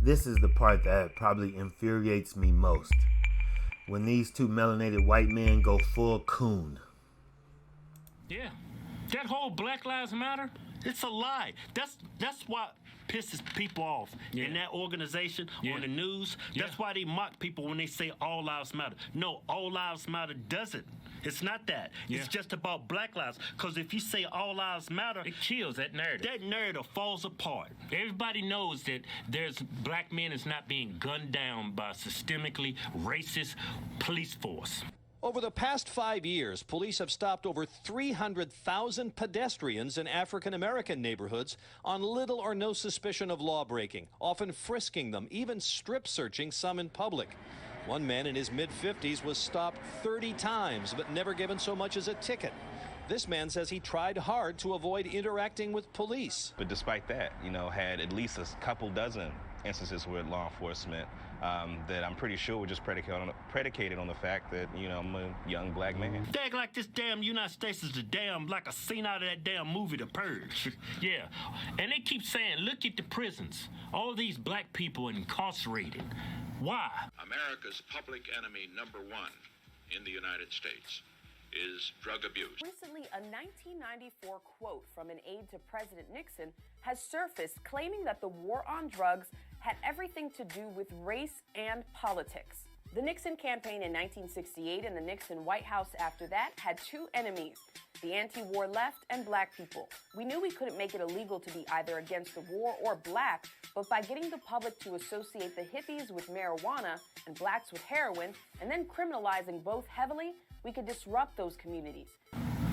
This is the part that probably infuriates me most. When these two melanated white men go full coon. Yeah. That whole Black Lives Matter, it's a lie. That's what pisses people off in that organization, on the news. That's why they mock people when they say all lives matter. No, all lives matter doesn't. It's not that. It's just about Black lives. Because if you say all lives matter, it kills that narrative. That narrative falls apart. Everybody knows that there's black men is not being gunned down by a systemically racist police force. Over the past 5 years, police have stopped over 300,000 pedestrians in African-American neighborhoods on little or no suspicion of law breaking, often frisking them, even strip searching some in public. One man in his mid-50s was stopped 30 times, but never given so much as a ticket. This man says he tried hard to avoid interacting with police. But despite that, had at least a couple dozen instances with law enforcement that I'm pretty sure were just predicated on the fact that, I'm a young black man. They act like this damn United States is like a scene out of that damn movie, The Purge. Yeah. And they keep saying, look at the prisons. All these black people incarcerated. Why? America's public enemy number one in the United States is drug abuse. Recently, a 1994 quote from an aide to President Nixon has surfaced claiming that the war on drugs had everything to do with race and politics. The Nixon campaign in 1968 and the Nixon White House after that had two enemies, the anti-war left and black people. We knew we couldn't make it illegal to be either against the war or black, but by getting the public to associate the hippies with marijuana and blacks with heroin, and then criminalizing both heavily, we could disrupt those communities.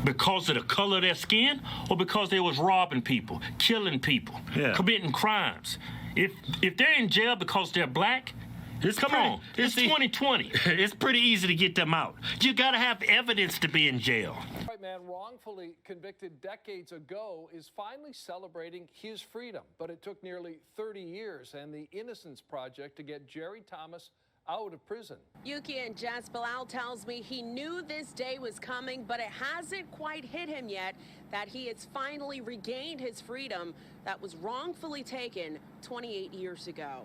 Because of the color of their skin, or because they was robbing people, killing people, committing crimes? If they're in jail because they're black, it's 2020. It's pretty easy to get them out. You gotta have evidence to be in jail. White man wrongfully convicted decades ago is finally celebrating his freedom, but it took nearly 30 years and the Innocence Project to get Jerry Thomas out of prison. Yuki and Jess Bilal tells me he knew this day was coming, but it hasn't quite hit him yet that he has finally regained his freedom that was wrongfully taken 28 years ago.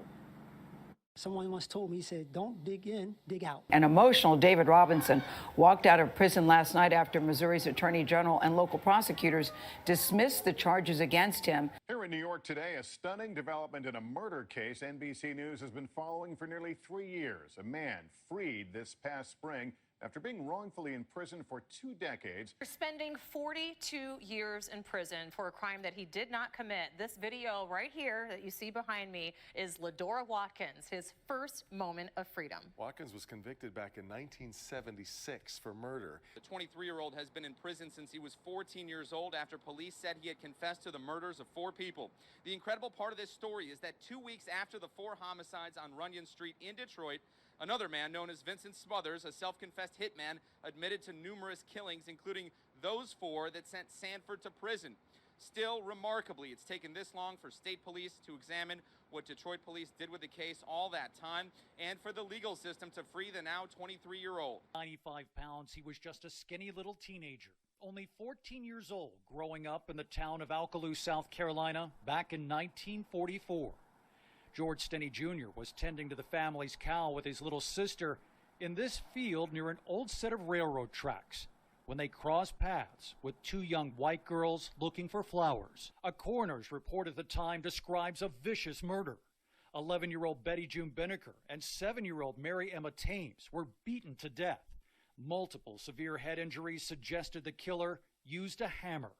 Someone once told me, he said, don't dig in, dig out. An emotional David Robinson walked out of prison last night after Missouri's Attorney General and local prosecutors dismissed the charges against him. Here in New York today, a stunning development in a murder case NBC News has been following for nearly 3 years. A man freed this past spring after being wrongfully imprisoned for 2 decades. Spending 42 years in prison for a crime that he did not commit. This video right here that you see behind me is Ladora Watkins, his first moment of freedom. Watkins was convicted back in 1976 for murder. The 23-year-old has been in prison since he was 14 years old after police said he had confessed to the murders of 4 people. The incredible part of this story is that 2 weeks after the 4 homicides on Runyon Street in Detroit, another man known as Vincent Smothers, a self-confessed hitman, admitted to numerous killings, including those 4 that sent Sanford to prison. Still, remarkably, it's taken this long for state police to examine what Detroit police did with the case all that time, and for the legal system to free the now 23-year-old. 95 pounds, he was just a skinny little teenager, only 14 years old, growing up in the town of Alkaloo, South Carolina, back in 1944. George Stenney Jr. was tending to the family's cow with his little sister in this field near an old set of railroad tracks when they crossed paths with 2 young white girls looking for flowers. A coroner's report at the time describes a vicious murder. 11-year-old Betty June Binnicker and 7-year-old Mary Emma Thames were beaten to death. Multiple severe head injuries suggested the killer used a hammer.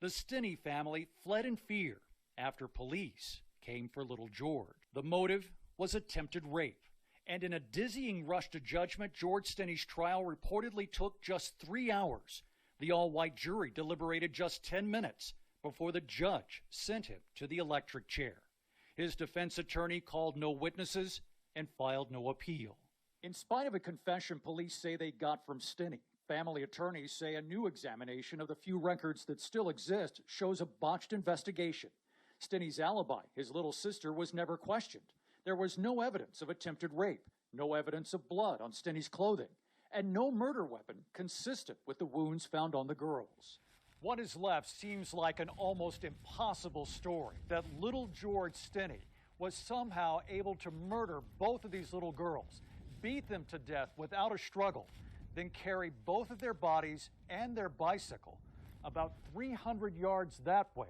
The Stenney family fled in fear after police came for little George. The motive was attempted rape. And in a dizzying rush to judgment, George Stenney's trial reportedly took just 3 hours. The all-white jury deliberated just 10 minutes before the judge sent him to the electric chair. His defense attorney called no witnesses and filed no appeal. In spite of a confession police say they got from Stenney, family attorneys say a new examination of the few records that still exist shows a botched investigation. Stenney's alibi, his little sister, was never questioned. There was no evidence of attempted rape, no evidence of blood on Stenney's clothing, and no murder weapon consistent with the wounds found on the girls. What is left seems like an almost impossible story, that little George Stenney was somehow able to murder both of these little girls, beat them to death without a struggle, then carry both of their bodies and their bicycle about 300 yards that way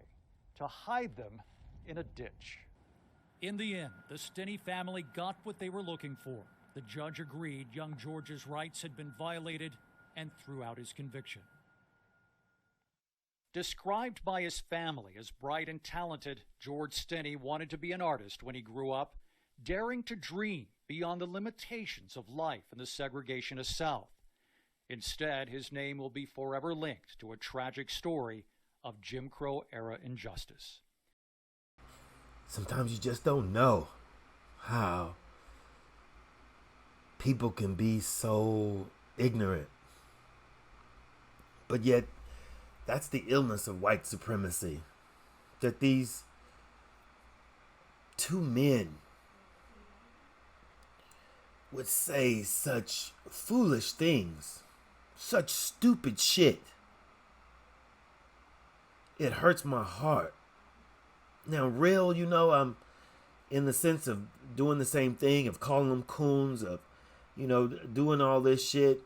to hide them in a ditch. In the end, the Stinney family got what they were looking for. The judge agreed young George's rights had been violated and threw out his conviction. Described by his family as bright and talented, George Stinney wanted to be an artist when he grew up, daring to dream beyond the limitations of life in the segregationist South. Instead, his name will be forever linked to a tragic story of Jim Crow-era injustice. Sometimes you just don't know how people can be so ignorant. But yet, that's the illness of white supremacy. That these two men would say such foolish things, such stupid shit. It hurts my heart. Now, real, I'm in the sense of doing the same thing, of calling them coons, of, doing all this shit.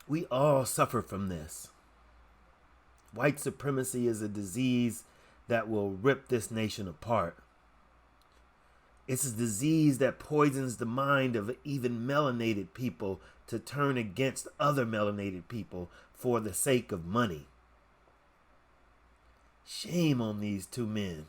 We all suffer from this. White supremacy is a disease that will rip this nation apart. It's a disease that poisons the mind of even melanated people to turn against other melanated people for the sake of money. Shame on these two men.